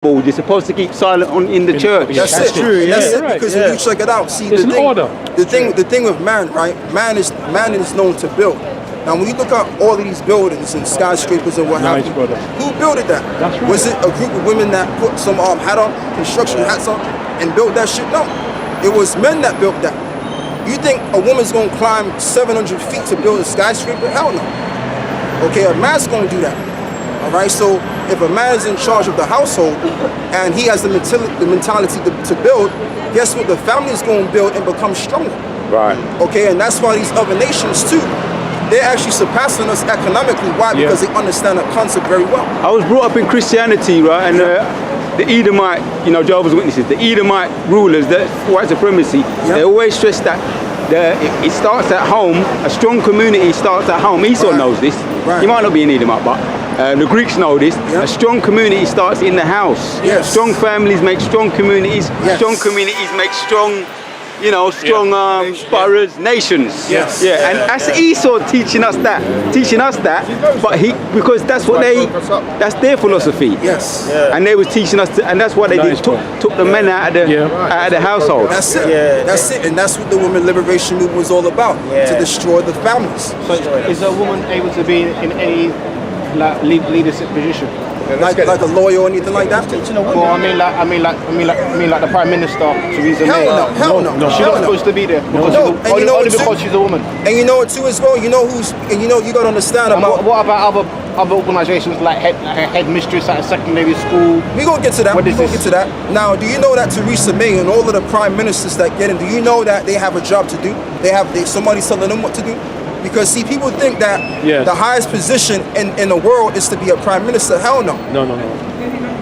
You're supposed to keep silent in the church. That's true. That's it. Because when you check it out, see There's the thing with man, right? Man is known to build. Now, when you look at all of these buildings and skyscrapers and what have you, who built that? That's right. Was it a group of women that put some hat on, construction hats on, and built that shit? No, it was men that built that. You think a woman's gonna climb 700 feet to build a skyscraper? Hell no. Okay, a man's gonna do that. All right, so if a man is in charge of the household and he has the mentality to build, guess what? The family is going to build and become stronger. Right. Okay, and that's why these other nations too, they're actually surpassing us economically. Why? Because they understand the concept very well. I was brought up in Christianity, right, and the Edomite, Jehovah's Witnesses, the Edomite rulers, the white supremacy, they always stress that it starts at home. A strong community starts at home. Esau knows this. Right. You might not be an Edomite, but the Greeks know this. A strong community starts in the house. Yes. Strong families make strong communities. Yes. Strong communities make strong, boroughs, nations. Yes. Yeah. And that's Esau teaching us that. But because that's what that's their philosophy. Yes. Yeah. And they was teaching us, and that's what they did. Took the men out of the household. That's it. Yeah. That's it. And that's what the women liberation movement was all about. To destroy the families. So is a woman able to be in any leadership position? Like a lawyer or anything like that? Well, I mean like the Prime Minister, Theresa May. Hell no. She's not supposed to be there only because she's a woman. And you know what too as well? You got to understand about. What about other organisations like headmistress at a secondary school? We gonna get to that. Now, do you know that Theresa May and all of the prime ministers that get in? Do you know that they have a job to do? They have somebody telling them what to do? Because see, people think that the highest position in the world is to be a prime minister. Hell no. No.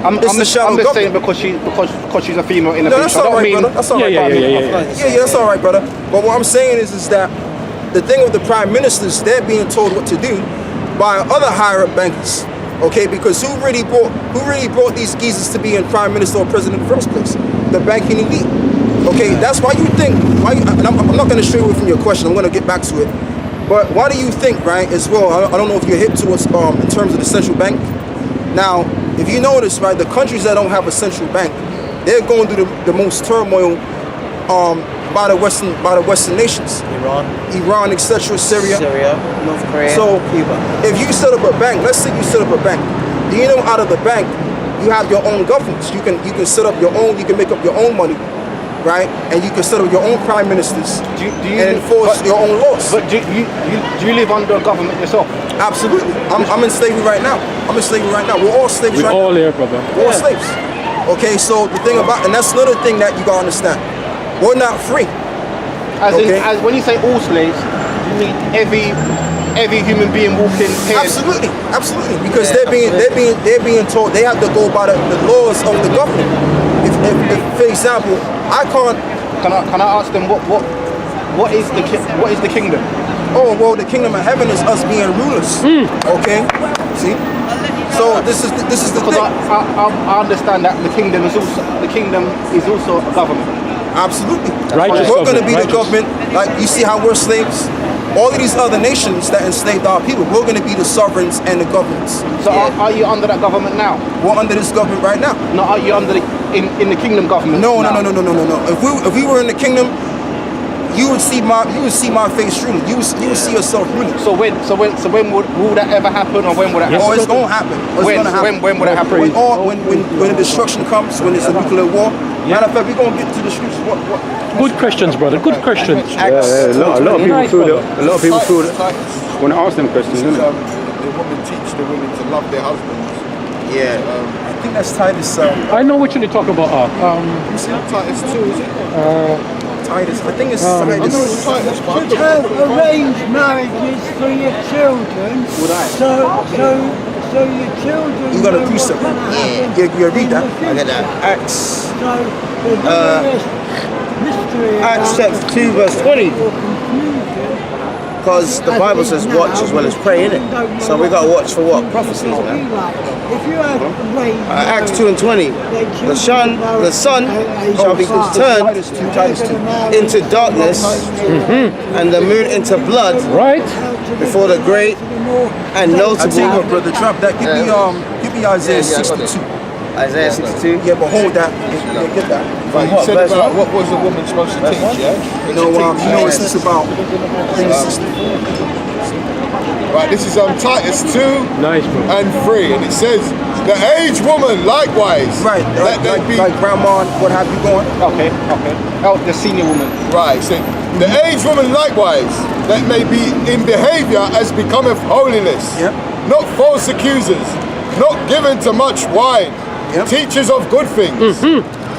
I'm just saying because she's a female in the that's all right, brother. That's all right, that's all right, brother. But what I'm saying is that the thing with the prime ministers, they're being told what to do by other higher up bankers. Okay, because who really brought these geezers to be in prime minister or president in the first place? The banking elite. Okay, that's why you think. And I'm not going to stray away from your question. I'm going to get back to it. But why do you think, right, as well, I don't know if you're hip to us in terms of the central bank. Now, if you notice, right, the countries that don't have a central bank, they're going through the most turmoil by the Western nations. Iran, etc., Syria, North Korea, so Cuba. If you set up a bank, let's say you set up a bank, do you know out of the bank, you have your own governments. You can set up your own, you can make up your own money. Right, and you can set up your own prime ministers and enforce your own laws. But do you live under a government yourself? Absolutely. I'm in slavery right now. We're all slaves right now. We're all here, brother. We're all slaves. Okay, so the thing about, and that's another thing that you gotta understand. We're not free. As when you say all slaves, you mean every human being walking here? Absolutely. Because they're being told they have to go by the laws of the government. If for example, I can't. Can I ask them what is the kingdom? Oh well, the kingdom of heaven is us being rulers. Okay, see. So this is the thing. I understand that the kingdom is also a government. Absolutely. We're going to be the government. Like you see how we're slaves. All of these other nations that enslaved our people, we're going to be the sovereigns and the governments. So are you under that government now? We're under this government right now. No, are you under in the kingdom government? No. If we were in the kingdom, you would see my face ruling. You would see yourself ruling. So when will that ever happen, or when will that happen? Oh, it's gonna happen. When will that happen? When the destruction comes, when it's a nuclear war. Matter of fact, we're gonna get to the streets. Good questions, brother. Good questions. A lot of people feel that when I ask them questions, isn't it? The women teach the women to love their husbands. Yeah. I think that's Titus. I know which one you talk about. Titus 2, is it? Titus. I think it's Titus. Should have arranged marriages for your children. So your children. You got a precept. Yeah, you read that. I get that. Acts chapter 2 verse 20. Because the Bible says watch as well as pray, innit? So we got to watch for what? Prophecies, man. Acts 2 and 20. The sun shall be turned into darkness and the moon into blood. Right. Before the great and notable. I tell you what, brother, drop that. Give me Isaiah 62. Isaiah 62. Yeah, but hold that. Yeah, get that. Right, you what, said verse about one? what was a woman supposed to teach, yeah? You know, it's just about. Right, this is Titus 2 Nice, bro. and 3, and it says, the aged woman likewise. Right, let they be. like grandma and what have you going. Okay. Oh, the senior woman. Right, so the aged woman likewise, that may be in behavior as becometh holiness, Yep. not false accusers, not given to much wine, Yep. teachers of good things,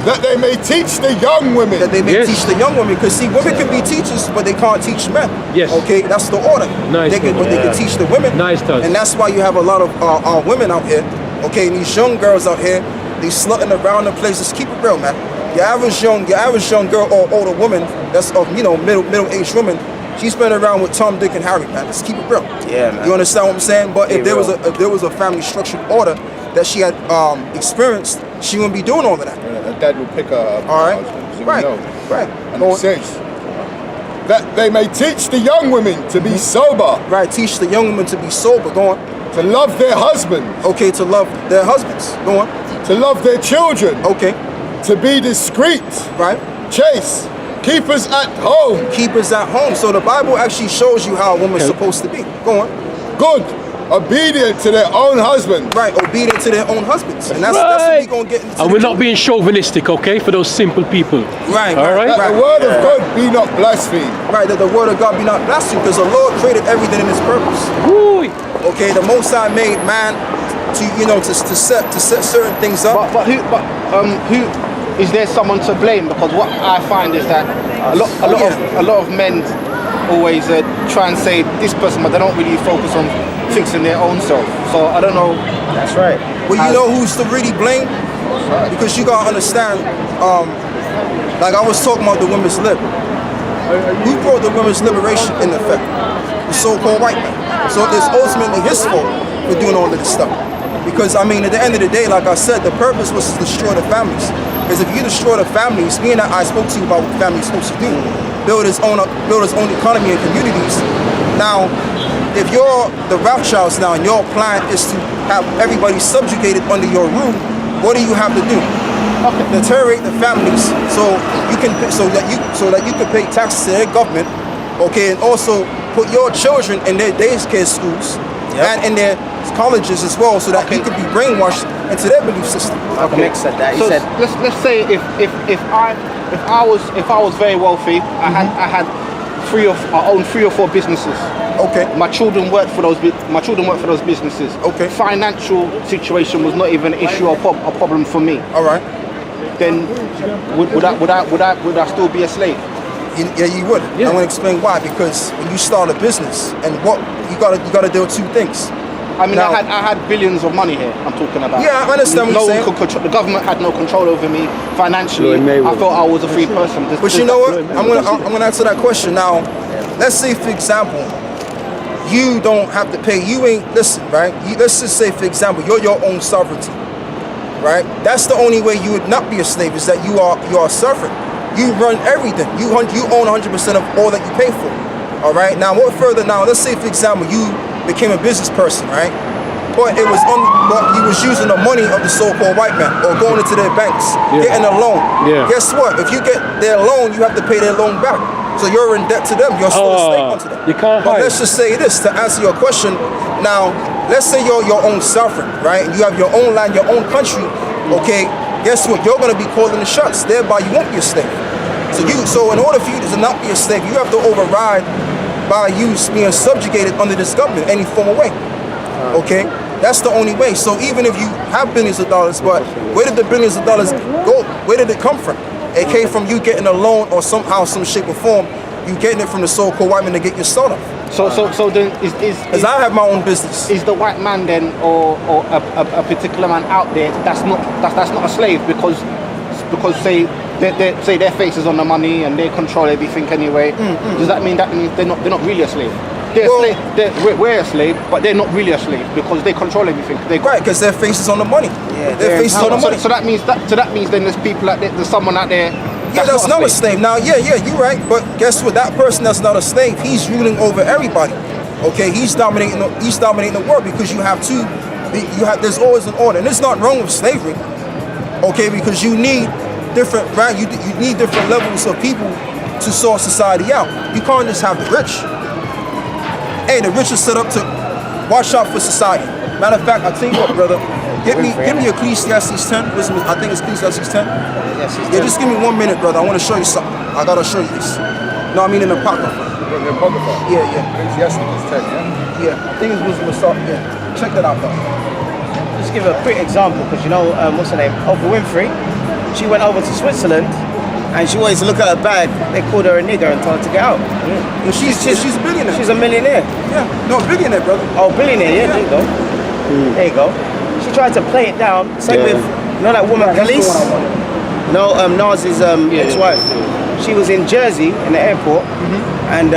that they may teach the young women. That they may Yes. teach the young women, because see, women can be teachers, but they can't teach men. Yes. Okay, that's the order. Nice, They can, but they can teach the women. Nice touch. And that's why you have a lot of our women out here. Okay, and these young girls out here, they slutting around the places. Keep it real, man. Your average young girl or older woman, that's of middle-aged woman, she's been around with Tom, Dick, and Harry, man. Let's keep it real. Yeah, man. You understand what I'm saying? But if there real. was a family structured order that she had experienced, she wouldn't be doing all of that. Her dad will pick her up. All right, So we right, know. right. And it says that they may teach the young women to be sober, Right, teach the young women to be sober. Go on. to love their husbands, Okay, to love their husbands. Go on. to love their children, Okay, to be discreet, right. chaste, keepers at home, Keepers at home. So the Bible actually shows you how a woman's supposed to be. Go on. good, obedient to their own husband. Right, obedient to their own husbands. And that's what Right. we're going to get into. And we're not being chauvinistic, okay, for those simple people. Right, All right. That the word of God be not blasphemed. Right, that the word of God be not blasphemed, because the Lord created everything in his purpose. Woo. Okay, the Most High made man to set certain things up. But who is there someone to blame? Because what I find is that a lot of men always try and say this person, but they don't really focus on fixing their own self. So I don't know. That's right. Well, you know who's to really blame? Because you gotta understand, like I was talking about the women's lib. Who brought the women's liberation in effect? The so-called white man. So it's ultimately his fault for doing all of this stuff. Because I mean, at the end of the day, like I said, the purpose was to destroy the families. Because if you destroy the families, being that I spoke to you about what the family is supposed to do, build its own economy and communities. Now, if you're the Rothschilds now and your plan is to have everybody subjugated under your rule, what do you have to do? Deteriorate the families so that you can pay taxes to their government, okay, and also put your children in their daycare schools and in their colleges as well, so that you could be brainwashed into their belief system. Nick said that. He So said, let's say if I was very wealthy, I owned 3 or 4 businesses. Okay. My children worked for those businesses. Okay. Financial situation was not even an issue or a problem for me. All right. Then would I still be a slave? Yeah, you would. I'm going to explain why. Because when you start a business, and what you gotta do 2 things. I mean, Now- I had billions of money here. I'm talking about. Yeah, I understand what you're saying. The government had no control over me financially. I felt I was a free person. But you know what? I'm gonna answer that question now. Let's say, for example, you don't have to pay. You ain't listen, right? Let's just say, for example, you're your own sovereignty, right? That's the only way you would not be a slave, is that you are sovereign. You run everything. You own 100% of all that you pay for. All right. Now, what further? Now, let's say, for example, you became a business person, right? But it was but you was using the money of the so-called white man, or going into their banks, getting a loan. Yeah. Guess what? If you get their loan, you have to pay their loan back. So you're in debt to them. You're still a slave unto them. You can't But hide. let's just say this to answer your question. Now, let's say you're your own sovereign, right? And you have your own land, your own country. Okay. Guess what? You're going to be calling the shots. Thereby, you won't be a slave. So in order for you to not be a slave, you have to override by you being subjugated under this government any form of way. Okay? That's the only way. So even if you have billions of dollars, but where did the billions of dollars go? Where did it come from? It came from you getting a loan, or somehow, some shape or form, you getting it from the so-called white man to get your soda. So then Because I have my own business. is the white man then, or a particular man out there that's not a slave because say their face is on the money and they control everything anyway. Does that mean they're not really a slave? We're a slave, but they're not really a slave because they control everything. Right, because their face is on the money. Yeah, their face is on the money. So that means then there's people out there, there's someone out there. Yeah, that's not a slave. Now, yeah, you're right. But guess what? That person that's not a slave, he's ruling over everybody. Okay, he's dominating the world, because you have there's always an order. And it's not wrong with slavery. Okay, because you need different, right? You need different levels of people to sort society out. You can't just have the rich. Hey, the rich are set up to watch out for society. Matter of fact, I'll tell you what, brother. Give me Ecclesiastes 10. Listen, I think it's Ecclesiastes 10. Yeah, just give me 1 minute, brother. I want to show you something. I gotta show you this. No, I mean in the Apocrypha. The Apocrypha? Yeah. Ecclesiastes 10, yeah? Yeah, I think it's Wisdom of Solomon. Yeah, check that out, though. Just give a quick example, because you know, what's her name? Oprah Winfrey. She went over to Switzerland, and she wanted to look at her bag. They called her a nigger and told her to get out. Yeah. She's a billionaire. She's a millionaire. Yeah, no, billionaire, brother. Oh, billionaire, yeah, there you go. There you go. She tried to play it down. Same with, you know that woman, Khalees? No, Nas's ex-wife. She was in Jersey in the airport, and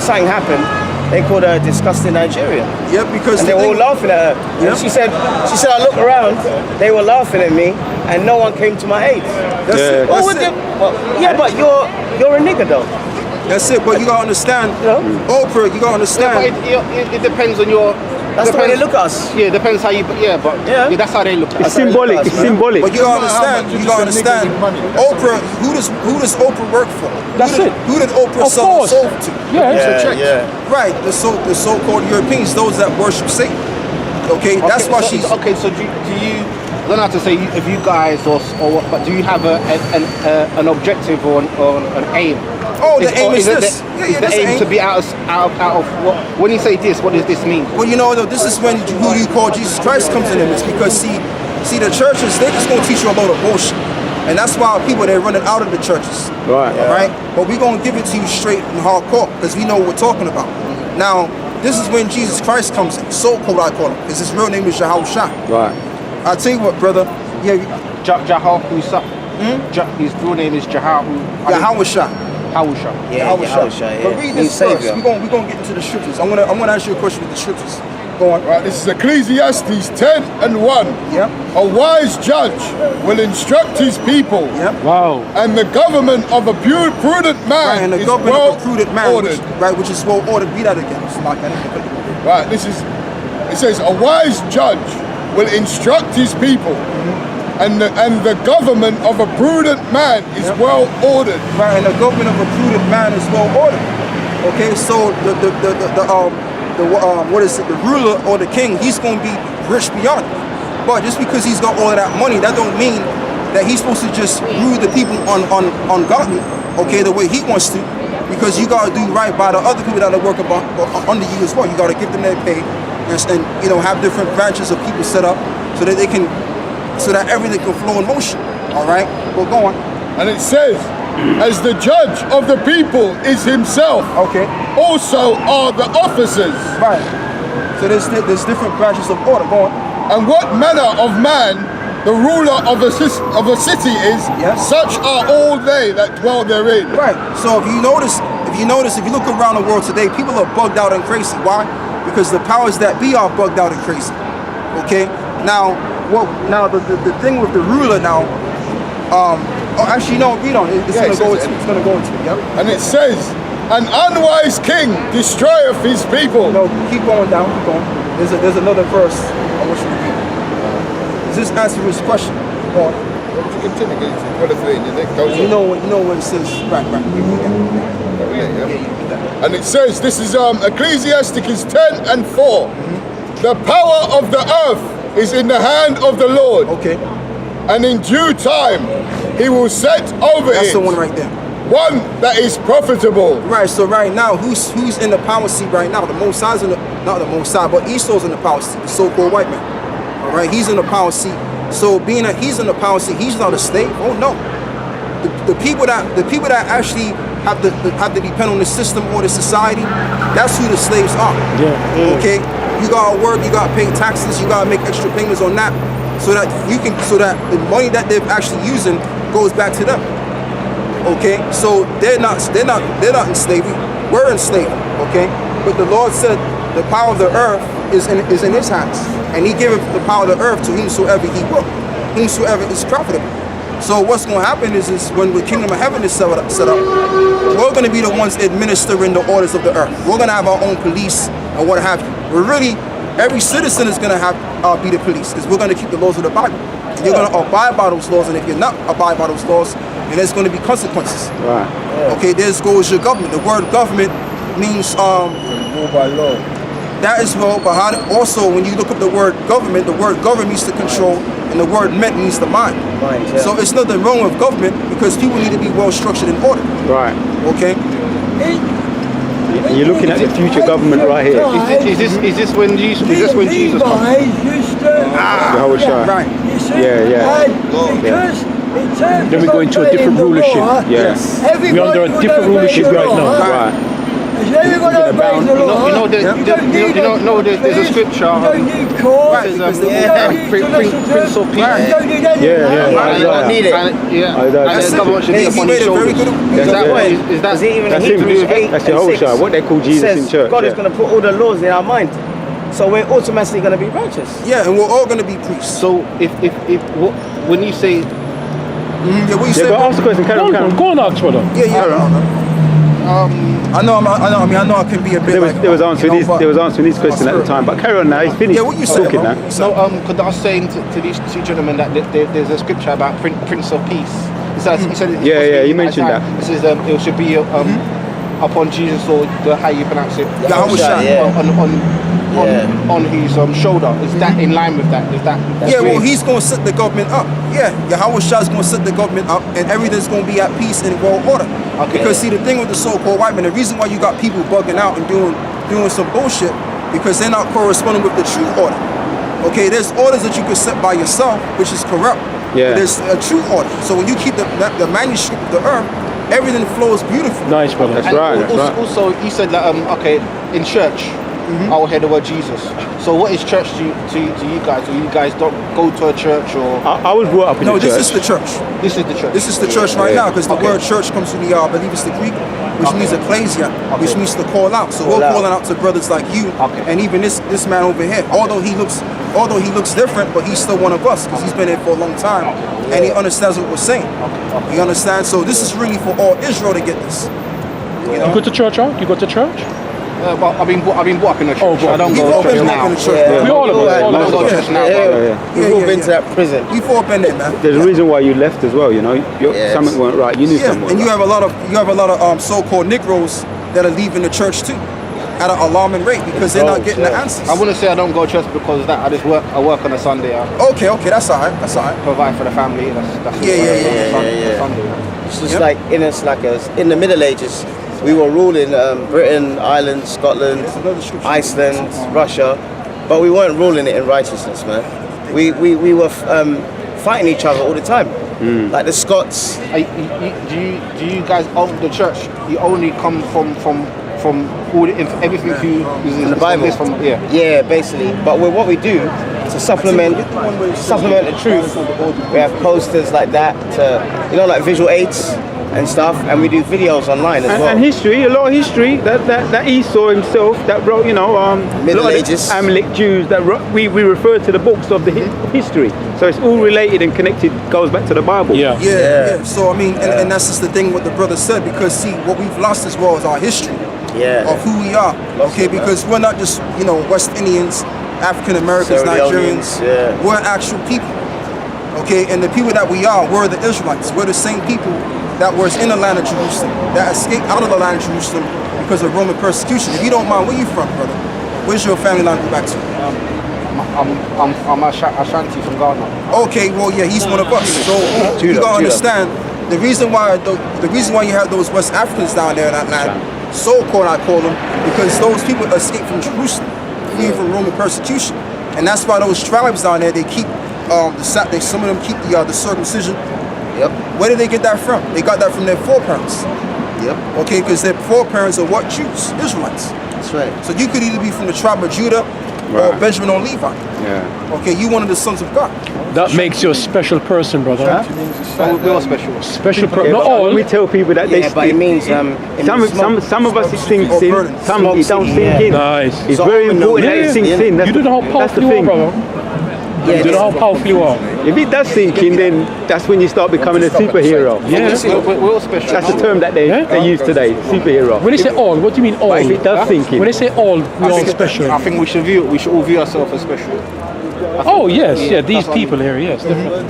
something happened. They called her a disgusting Nigerian. Yeah, because and they were all laughing at her. Yeah. And she said, I looked around, they were laughing at me, and no one came to my aid. That's it. Well, That's it. but you're a nigger though. That's it. But you gotta understand, Oprah. You gotta understand. It depends on your. That's the way they look at us. Yeah, depends how you. Yeah, but that's how they look at us. It's symbolic. It's symbolic. But you gotta understand. You gotta understand. Oprah. Who does Oprah work for? That's it. Who did Oprah Of sell her course. soul to? Yeah. Right. The so-called Europeans, those that worship Satan. Okay. That's why she's. Okay, so do you? I don't have to say if you guys or what, but do you have an objective or an aim? Oh, the aim is this. Is the aim to be out of what? When you say this, what does this mean? Well, you know, this is when who you call Jesus Christ comes in. It's because see the churches, they're just gonna teach you a load of bullshit, and that's why people they're running out of the churches. Right. Right. But we're gonna give it to you straight and hardcore because we know what we're talking about. Now, this is when Jesus Christ comes in. So-called I call him, because his real name is Yahushua. Right. I'll tell you what, brother. Yeah. Jahahusa. His real name is Jahahu. Yahushua. Hawusha. Yeah. But read this verse. We're gonna get into the scriptures. I'm gonna ask you a question with the scriptures. Go on. Right, this is Ecclesiastes 10:1. Yep. A wise judge will instruct his people. Yep. Wow. And the government of a prudent man Right, and the is government well of a prudent man, ordered. which is well ordered. Read that again. It's like that. Right, it says a wise judge will instruct his people. And the government of a prudent man is well ordered. Right, and the government of a prudent man is well ordered. Okay, so the ruler or the king, he's gonna be rich beyond it. But just because he's got all of that money, that don't mean that he's supposed to just rule the people ungodly, okay, the way he wants to. Because you gotta do right by the other people that are working under you as well. You gotta give them their pay and you know have different branches of people set up so that so that everything can flow in motion. All right, well, go on. And it says, as the judge of the people is himself, okay, also are the officers. Right. So there's different branches of order. Go on. And what manner of man the ruler of a city is, such are all they that dwell therein. Right. So if you look around the world today, people are bugged out and crazy. Why? Because the powers that be are bugged out and crazy. Okay. Now the thing with the ruler now, actually no, read on. It's gonna go into it. Yep. And it says, an unwise king destroyeth his people. No, keep going down. Keep going. There's another verse I want you to read. Does this answer his question? Go on. Continue. You know what it says. Right. And it says, this is Ecclesiastes 10:4. The power of the earth is in the hand of the Lord. Okay. And in due time, he will set over That's it. the one right there. One that is profitable. Right. So right now, who's in the power seat right now? The Most High's not the Most High, but Esau's in the power seat. The so-called white man. All right. He's in the power seat. So being that he's in the power seat, he's not a slave. Oh no. The people that actually have to depend on the system or the society, that's who the slaves are. Yeah. Okay. You gotta work, you gotta pay taxes, you gotta make extra payments on that, so that the money that they're actually using goes back to them. Okay, so they're not in slavery. We're in slavery. Okay, but the Lord said the power of the earth is in His hands, and He giveth the power of the earth to whomsoever He will, whomsoever is profitable. So what's going to happen is when the kingdom of heaven is set up, we're going to be the ones administering the orders of the earth. We're going to have our own police and what have you. We're really every citizen is going to have be the police because we're going to keep the laws of the Bible. And you're going to abide by those laws, and if you're not abide by those laws, then there's going to be consequences. Right. Okay, there's goes your government. The word government means Rule by law. that as well, but also when you look up the word government means to control, and the word meant means the mind. So it's nothing wrong with government because people need to be well structured and ordered. Right. Okay? And you're looking at the future government right here. Is this when Jesus comes? Jehovah Shai. Right. Yeah. Then we go into a different rulership. Yes. We're under a different rulership right now. Right. You know, there's a scripture. It says, Prince of Peace. Yeah. I don't need it. And the government should be upon his shoulders. Is that even That's in him. Hebrews 8 That's and Jehovah 6, Shai. What they call Jesus says in church. God is going to put all the laws in our mind. So we're automatically going to be righteous. Yeah, and we're all going to be priests. so? When you say Yeah, what you Yeah, said? go ask the question. Carry on. Go on, ask, brother. Yeah. I know I can be a bit There was answering these questions at the time, but carry on now. He's finished Yeah, what you saying, talking bro? now. because I was saying to these two gentlemen that there's a scripture about Prince of Peace. He said Yeah, you mentioned that. It says it should be upon Jesus, or how you pronounce it. Yahweh Shai. On his shoulder. Is that in line with that? Is that? Yeah, well, he's going to set the government up. Yeah, Yahweh Shai is going to set the government up, and everything's going to be at peace and well order. Okay. Because see, the thing with the so-called white man, the reason why you got people bugging out and doing some bullshit, because they're not corresponding with the true order. Okay, there's orders that you can set by yourself, which is corrupt. Yeah. But there's a true order. So when you keep the manuscript of the earth, everything flows beautifully. Nice, brother. That's right. Also, you said that in church, I will hear the word Jesus. So what is church to you guys? Do you guys don't go to a church, or? I was brought up in No, the church. this is the church. This is the church. This is the church right now, because the word church comes from I believe it's the Greek, which means ecclesia, which means to call out. So we're calling out to brothers like you, and even this man over here. Although he looks different, but he's still one of us because he's been here for a long time, and he understands what we're saying. He understands. So this is really for all Israel to get this. You know? You go to church, huh? You go to church? But I've been brought up in a church. I don't We've go all to been church walking now. the church. Yeah. bro. We all of us. I All don't of go us. to church now. We've all been to that prison. We've all been there, man. There's a reason why you left as well. You know, something weren't right. You knew Yeah, something. and you weren't have a lot of so-called Negroes that are leaving the church too, at an alarming rate because they're not getting the answers. I wouldn't say I don't go to church because of that. I work on a Sunday. I Okay, that's all right. provide for the family. That's Yeah. Sunday. It's just like in the Middle Ages, we were ruling Britain, Ireland, Scotland, Iceland, Russia, but we weren't ruling it in righteousness, man. We were fighting each other all the time. Like the Scots. Do you guys own the church? You only come from all everything In the Bible. Yeah, basically. But what we do to supplement the truth, we have posters like that, like visual aids and stuff, and we do videos online as well. And history, a lot of history that Esau himself that wrote, Middle Ages. Amalek Jews that wrote, we refer to the books of the history. So it's all related and connected, goes back to the Bible. Yeah. So I mean, and that's just the thing what the brother said, because see, what we've lost as well is our history of who we are. Okay, because we're not just West Indians, African Americans, Nigerians. We're actual people. Okay, and the people that we are, we're the Israelites. We're the same people that was in the land of Jerusalem, that escaped out of the land of Jerusalem because of Roman persecution. If you don't mind, where you from, brother? Where's your family line go back to? I'm Ashanti from Ghana. Okay, well, yeah, he's one of us. So you gotta understand the reason why you have those West Africans down there in that land, so-called I call them, because those people escaped from Jerusalem, fleeing from Roman persecution, and that's why those tribes down there they keep some of them keep the circumcision. Yep. Where did they get that from? They got that from their foreparents. Yep. Okay, because their foreparents are what? Jews, Israelites. That's right. So you could either be from the tribe of Judah or Benjamin or Levi. Yeah. Okay, you one of the sons of God. That makes you a special person, brother. We are special. Special person. Yeah, Not but all. when we tell people that Yeah, but it means some of us it sinks in, some Smoke it don't city, sink in. Nice. It's So very open important that the it sinks yeah. in. You don't know how That's the powerful you are, thing. brother. You don't know how powerful you are. If it does sink in, then that's when you start becoming a superhero. Yeah. We're all special. That's the term that they use today, superhero. When they say all, what do you mean all? But if it does sink in, When they say all, we're all special. I think we should all view ourselves as special. Oh yes, yeah. These people here, yes, definitely.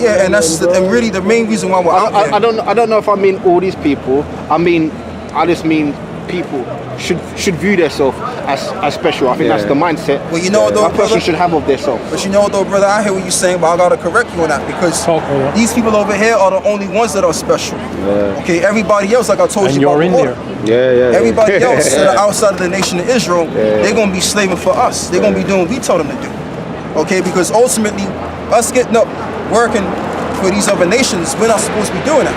Yeah, and and really the main reason why we're out there. I don't know if I mean all these people. I just mean people should view themselves as special. I think that's the mindset. Well, you know, though, a person should have of themselves. But you know, though, brother, I hear what you're saying, but I gotta correct you on that because these people over here are the only ones that are special. Okay, everybody else, like I told And you, you're about in before, there. everybody else that are outside of the nation of Israel, they're gonna be slaving for us. They're gonna be doing what we told them to do. Okay, because ultimately, us getting up, working for these other nations, we're not supposed to be doing that.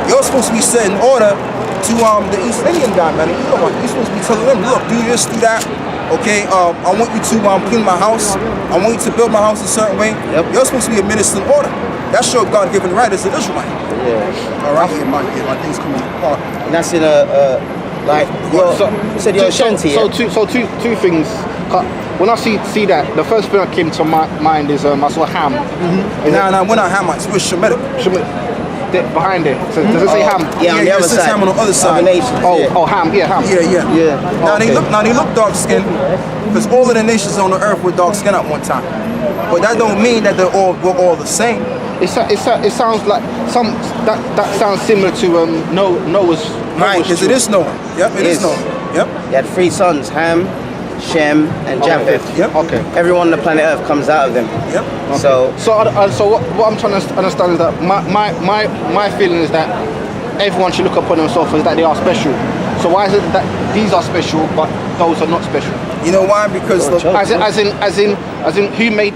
You're supposed to be setting order to the East Indian guy, man. You're supposed to be telling them, look, do this, do that. Okay, I want you to clean my house. I want you to build my house a certain way. You're supposed to be administering order. That's your God-given right as an Israelite. All right, my things coming apart. And that's in you said you're Shanti. So two things. When I see that, the first thing that came to my mind is I saw Ham. Nah, we're not Hamites. We're Shemitic. Behind it. So does it say Ham? Yeah, on the other it says side. Ham on the other side. Ham. Yeah, Ham. Yeah. Now they look dark skinned because all of the nations on the earth were dark skinned at one time. But that don't mean that we're all the same. It sounds like that sounds similar to Noah's. Right, because it is Noah. Yep, it is Noah. Yep. He had 3 sons, Ham, Shem, and Japheth. Yep. Okay. Everyone on the planet Earth comes out of them. Yep. Okay. So what I'm trying to understand is that my feeling is that everyone should look upon themselves as that they are special. So why is it that these are special but those are not special? You know why? Because as in who made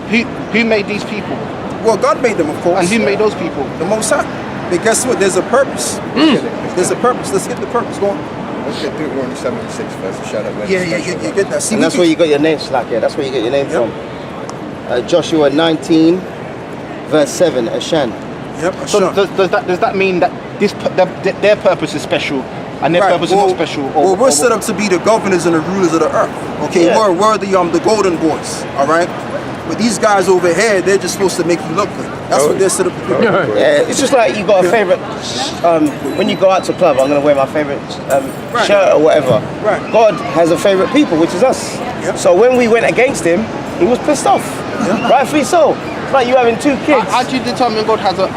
these people? Well, God made them, of course. And who made those people? The Most High. But guess what? There's a purpose. There's a purpose. Let's get the purpose going. Let's get Deuteronomy 76 first to show that. Yeah, you get that. See, and that's where you got your name, Slack. That's where you get your name from. Joshua 19, verse 7, Ashan. Yep. So does that mean that their purpose is special and their purpose is not special? We're set up to be the governors and the rulers of the earth. Okay, we're the golden boys. All right. But these guys over here, they're just supposed to make you look good. That's what they're set up to do. Yeah, it's just like you got a favorite. When you go out to a club, I'm gonna wear my favorite shirt or whatever. Right. God has a favorite people, which is us. Yep. So when we went against him, he was pissed off. Yeah. Rightfully so. It's like you having 2 kids. How do you determine God has a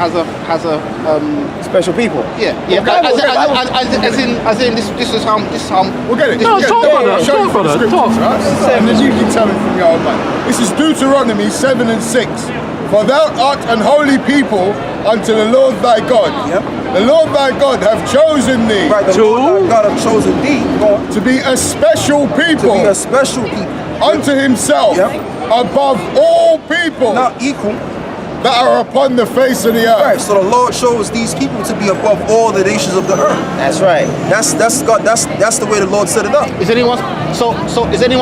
special people? Yeah. As in this is how We'll get it. No, talk about that. Show you Talk from the about that. scriptures, Talk. right? And then you can tell it from your own mind. This is Deuteronomy 7 and 6. For thou art an holy people unto the Lord thy God. Yep. The Lord thy God hath chosen thee Right, the Lord God have chosen thee to be a special people to be a special people unto himself above all people not equal. that are upon the face of the earth. Right, so the Lord chose these people to be above all the nations of the earth. That's right. That's God. That's the way the Lord set it up. is anyone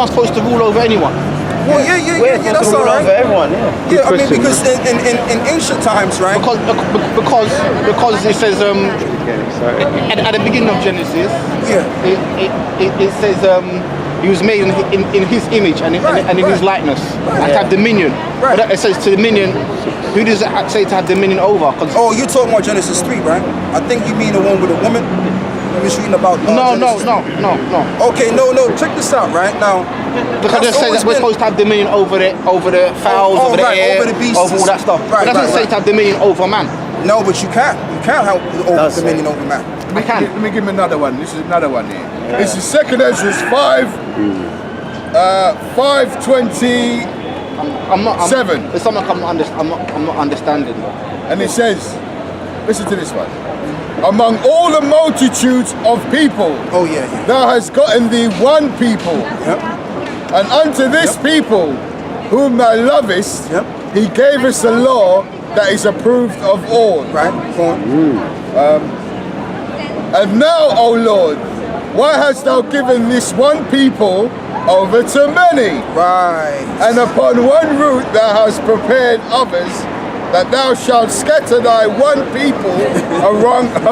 supposed to rule over anyone? Well, yeah. That's all right. Over everyone. Yeah, I mean, because in ancient times, right? Because it says at the beginning of Genesis, it says he was made in his image and in his likeness and to have dominion. Right. But it says to dominion. Who does it say to have dominion over? Oh, you're talking about Genesis 3, right? I think you mean the one with the woman. You was reading about. No. Okay, no. Check this out, right now. Because it says that we're supposed to have dominion over the fowls, over the air, over the beasts, over all that stuff. Right, it doesn't say to have dominion over man. No, but you can't. You can't have dominion over man. Let me give him another one. This is another one here. This is 2nd Ezra 5:20. I'm not. 7. There's something I'm not understanding. And it says, listen to this one. Among all the multitudes of people, thou hast gotten thee one people. Yep. And unto this people, whom thou lovest, he gave us a law that is approved of all. Right. Go on. And now, O Lord, why hast thou given this one people over to many? Right. And upon one root thou hast prepared others, that thou shalt scatter thy one people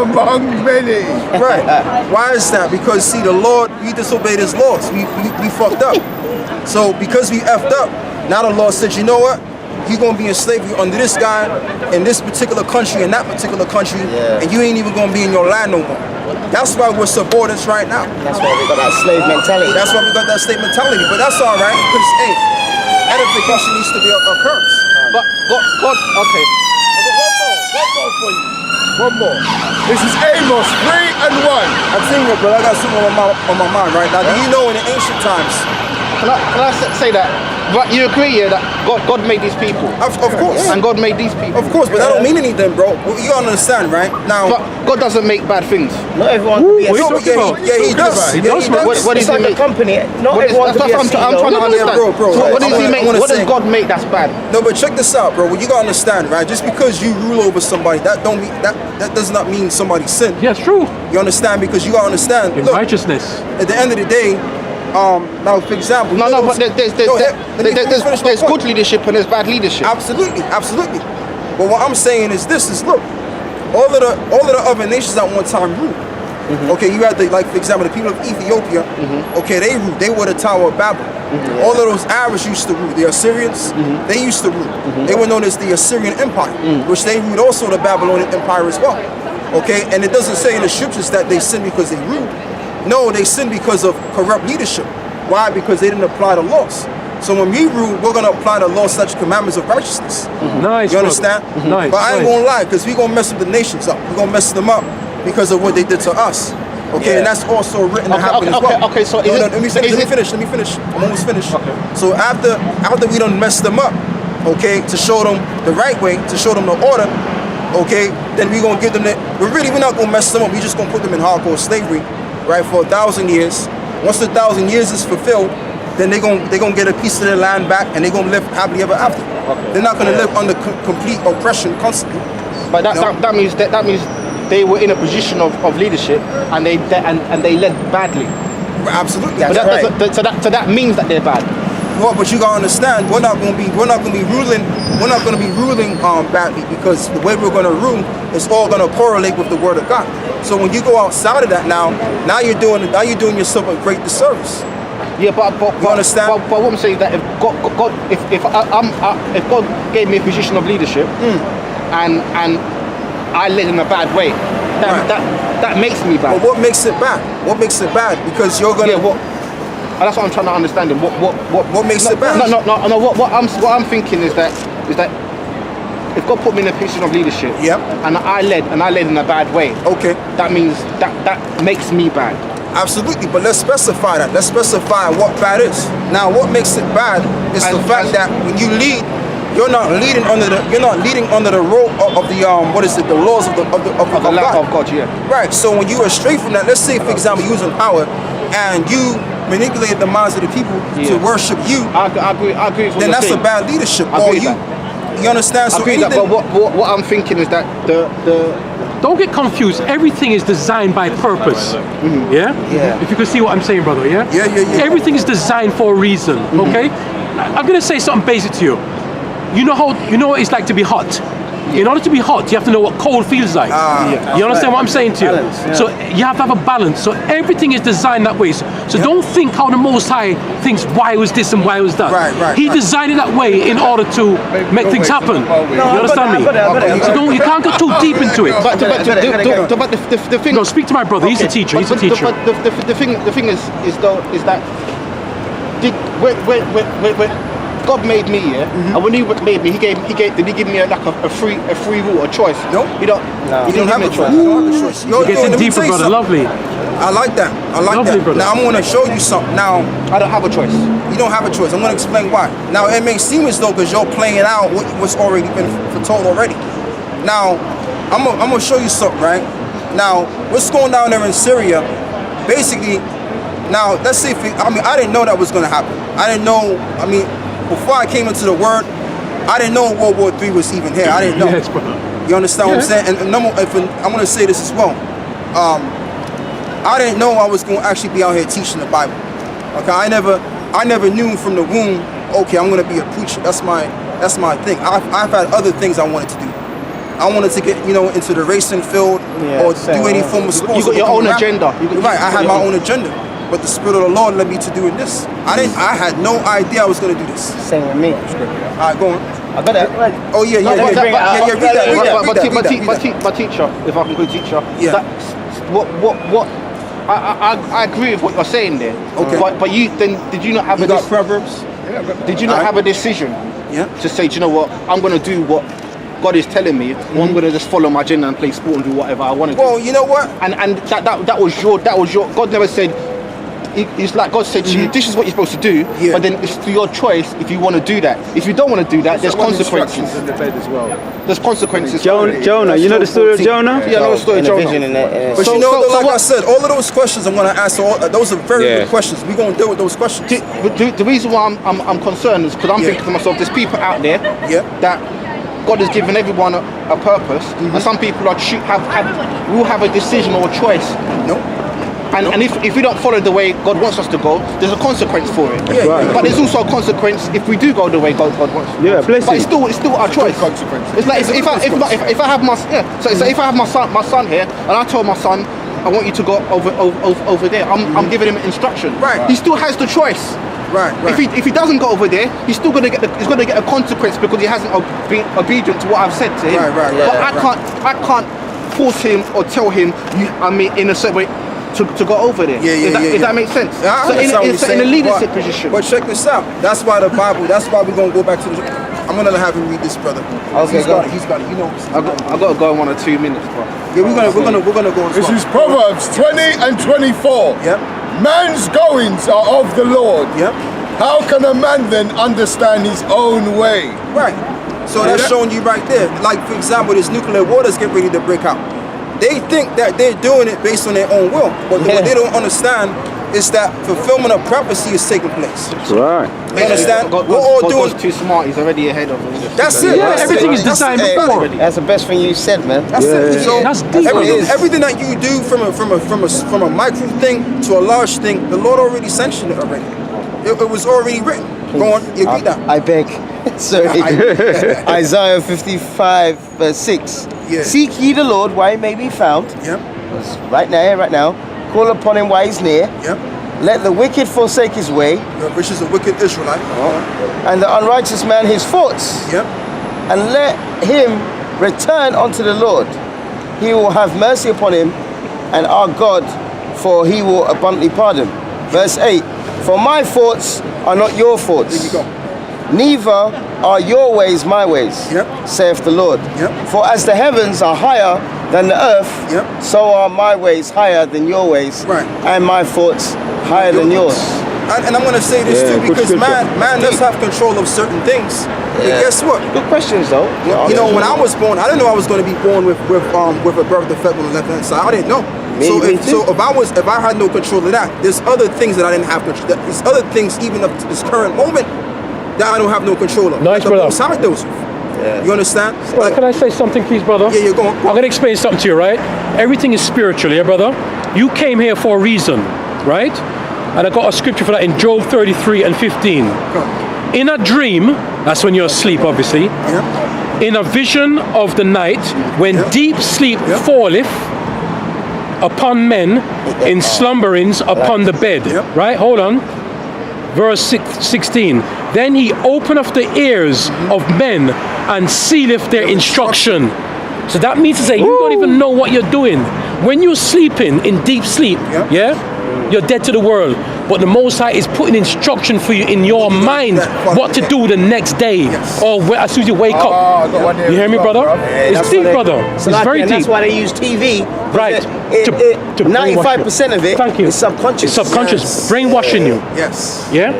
among many. Right. Why is that? Because see, the Lord, we disobeyed his laws. We fucked up. So because we effed up, now the Lord said, you know what? you're gonna be in slavery under this guy in this particular country and that particular country, and you ain't even gonna be in your land no more. That's why we're subordinates right now. That's why we got that slave mentality. That's why we got that slave mentality. But that's all right, because hey, edification needs to be an occurrence. But God, okay. One more. This is Amos 3 and 1. I'm telling you, bro, I got something on my mind right now. Do you know in the ancient times? Can I say that? But you agree, yeah, that God made these people. Of course. And God made these people. Of course, but that don't mean anything, bro. Well, you gotta understand, right? Now, But God doesn't make bad things. Not everyone can be a What are you talking about? he does. He does, man. What It's does he like a make? company. Not everyone can be a I'm CEO. trying to understand. bro, So what I does he wanna- make? I wanna What does say- God make that's bad? No, but check this out, bro. Well, you gotta understand, right? Just because you rule over somebody, that don't mean that does not mean somebody sin. Yeah, it's true. You understand? Because you gotta understand. In Look, righteousness. at the end of the day, now for example, No, but there's finish my there's point. good leadership and there's bad leadership. Absolutely. But what I'm saying is this: is look, all of the other nations at one time ruled. Okay, you had like for example the people of Ethiopia. Okay, they ruled. They were the Tower of Babel. All of those Arabs used to rule. The Assyrians, they used to rule. They were known as the Assyrian Empire, which they ruled also the Babylonian Empire as well. Okay, and it doesn't say in the scriptures that they sinned because they ruled. No, they sinned because of corrupt leadership. Why? Because they didn't apply the laws. So when we rule, we're gonna apply the law, such commandments of righteousness. Nice. You understand? brother. Nice. But I ain't nice. gonna lie, because we're gonna mess the nations up. We're gonna mess them up because of what they did to us. Okay, and that's also written to happen as well. Okay, so No, is no, it- let me so finish. is Let me finish. I'm almost finished. Okay. So after we done messed them up, okay, to show them the right way, to show them the order, okay, then we're gonna give them that. We're not gonna mess them up. We're just gonna put them in hardcore slavery, right, for 1,000 years. Once the 1,000 years is fulfilled, then they're gonna get a piece of their land back, and they're gonna live happily ever after. They're not gonna live under complete oppression constantly. But that, No. that means they were in a position of leadership and they led badly. Absolutely. But That's right. so that means that they're bad. Well, but you gotta understand, we're not gonna be ruling badly, because the way we're gonna rule is all gonna correlate with the word of God. So when you go outside of that now you're doing yourself a great disservice. Yeah, but You understand? But what I'm saying is that if God gave me a position of leadership and I led in a bad way, Right. that makes me bad. But what makes it bad? What makes it bad? Because you're gonna. Yeah, and that's what I'm trying to understand. What makes it bad? No. What I'm thinking is that if God put me in a position of leadership, Yep. and I led in a bad way, Okay. that means that makes me bad. Absolutely, but let's specify that. Let's specify what bad is. Now, what makes it bad is the And- fact that when you lead, you're not leading under the role of the the laws of Of the law God. of God, yeah. Right. So when you are straight from that, let's say for example, using power, and you manipulate the minds of the people to Yeah. worship you, I agree with what then you're that's saying. a bad leadership. I Or agree you, with you understand? I So agree with that, anything. but what I'm thinking is that the Don't get confused. Everything is designed by purpose. Yeah? Yeah. If you can see what I'm saying, brother, yeah? Yeah. Everything is designed for a reason, okay? I'm gonna say something basic to you. You know what it's like to be hot. In order to be hot, you have to know what cold feels like. You understand what I'm saying to you? Balance, yeah. So you have to have a balance. So everything is designed that way. So don't think how the Most High thinks why was this and why was that. Right, He right. designed it that way in order to make things happen. You understand me? So you can't get too deep into it. but the thing. No, speak to my brother. He's a teacher. He's a teacher. But the thing is that when God made me, and when He made me, did He give me a free will, a choice? No. He don't. You He don't didn't have a give me choice. You don't have a choice. It gets in Let me deeper, tell you brother. something. Lovely. I like that. Lovely, brother. Now I'm gonna show you something. Now I don't have a choice. you don't have a choice. I'm gonna explain why. Now it may seem as though because you're playing out what's already been foretold already. Now I'm gonna show you something, right? Now what's going down there in Syria? Basically, now let's say I didn't know that was gonna happen. I didn't know. I mean, before I came into the word, I didn't know World War III was even here. I didn't know. Yes, brother. You understand what I'm saying? And I'm gonna say this as well. I didn't know I was gonna actually be out here teaching the Bible. Okay, I never knew from the womb. Okay, I'm gonna be a preacher. That's my thing. I've had other things I wanted to do. I wanted to get into the racing field or do any form of sports. You got your own agenda. Right, I had my own agenda. But the Spirit of the Lord led me to doing this. I had no idea I was gonna do this. Same with me. All right, go on. I got it. Oh yeah, yeah, Let me bring it out. read that. But teacher, if I can call teacher, Yeah. that's what I agree with what you're saying there. Okay. But you then did you not have You a got Proverbs? did you not have a decision Yeah. to say, do you know what, I'm gonna do what God is telling me, or I'm gonna just follow my agenda and play sport and do whatever I want to do. Well, you know what? And that was your God never said. It's like God said to you, this is what you're supposed to do, Yeah. but then it's your choice if you want to do that. If you don't want to do that, there's consequences. in the bed as well. There's consequences. Jonah, you know the story of Jonah? Yeah, I know the story of In a Jonah. vision in that. But So- you know, so like what- I said, all of those questions I'm gonna ask, those are very Yeah. good questions. We're gonna deal with those questions. But the reason why I'm concerned is because I'm Yeah. thinking to myself, there's people out there Yeah. that God has given everyone a purpose, and some people will have a decision or a choice. No. And if we don't follow the way God wants us to go, there's a consequence for it. Yeah, right. But there's also a consequence if we do go the way God wants. Yeah, bless But you. it's still our choice. consequences. It's like if I have my son here, and I told my son, I want you to go over there. I'm giving him instruction. Right. He still has the choice. Right. If he doesn't go over there, he's still gonna get a consequence because he hasn't been obedient to what I've said to him. Right, But I can't force him or tell him in a certain way to go over there. If that makes sense. Yeah, I understand what you're So in a saying, leadership but- position. But check this out. That's why the Bible. That's why we're gonna go back to the. I'm gonna have him read this, brother. Okay, He's go. got it. He's got it. You know. I got to go in 1 or 2 minutes, bro. Yeah, we're gonna go as This well. is Proverbs 20 and 24. Yep. Man's goings are of the Lord. Yep. How can a man then understand his own way? Right. So that's showing you right there. Like for example, this nuclear war's getting ready to break out. They think that they're doing it based on their own will, but what they don't understand is that fulfillment of prophecy is taking place. Right. You understand? God, We're all doing. God's too smart. He's already ahead of us. That's it. Yeah, That's everything it. is designed That's it. before. That's the best thing you said, man. That's it. So That's deep. everything that you do from a micro thing to a large thing, the Lord already sanctioned it already. It was already written. Go on, you read that. I beg. Sorry. Isaiah 55 verse 6. Yeah. Seek ye the Lord while he may be found. Yep. That's right now. Call upon him while he's near. Yep. Let the wicked forsake his way, Which is a wicked Israelite. and the unrighteous man his thoughts. Yep. And let him return unto the Lord. He will have mercy upon him, and our God, for he will abundantly pardon. Verse 8. For my thoughts are not your thoughts. There you go. Neither are your ways my ways, Yep. saith the Lord. Yep. For as the heavens are higher than the earth, Yep. so are my ways higher than your ways, Right. and my thoughts higher than yours. And I'm going to say this Yeah, too, good because scripture. man does have control of certain things. But guess what? Good questions though. You know, when I was born, I didn't know I was going to be born with a birth defect on the left hand side. I didn't know. Me too. If I had no control of that, there's other things that I didn't have control. There's other things even up to this current moment that I don't have no control of. Nice, the brother. Most High does. You understand? Like, Can I say something, please, brother? yeah, you're going. I'm going to explain something to you, right? Everything is spiritual, yeah, brother? You came here for a reason, right? And I got a scripture for that in Job 33 and 15. In a dream, that's when you're asleep, obviously. Yeah. In a vision of the night, when deep sleep falleth upon men in slumberings upon the bed. Yep. Right? Hold on. Verse 16. Then he openeth the ears of men and sealeth their instruction. So that means to say you don't even know what you're doing. When you're sleeping in deep sleep, you're dead to the world. But the Most High is putting instruction for you in your mind what to do the next day, or as soon as you wake up. You hear me, brother? It's deep, brother. It's very and deep. that's why they use TV. Right. To 95% of it Thank you. is subconscious. It's subconscious, brainwashing you. Yes. Yeah.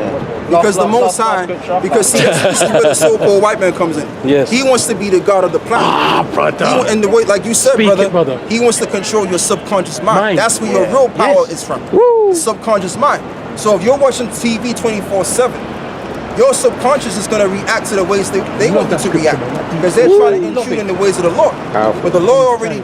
Because the Most High, because see, this is where the so-called white man comes in. Yes. He wants to be the God of the planet. Brother. And the way, like you said, Speak it, brother. he wants to control your subconscious mind. Mind. That's where your real power is from. Subconscious mind. So if you're watching TV 24/7, your subconscious is going to react to the ways they want you to react, because they're trying to intrude in the ways of the Lord. But the Lord already got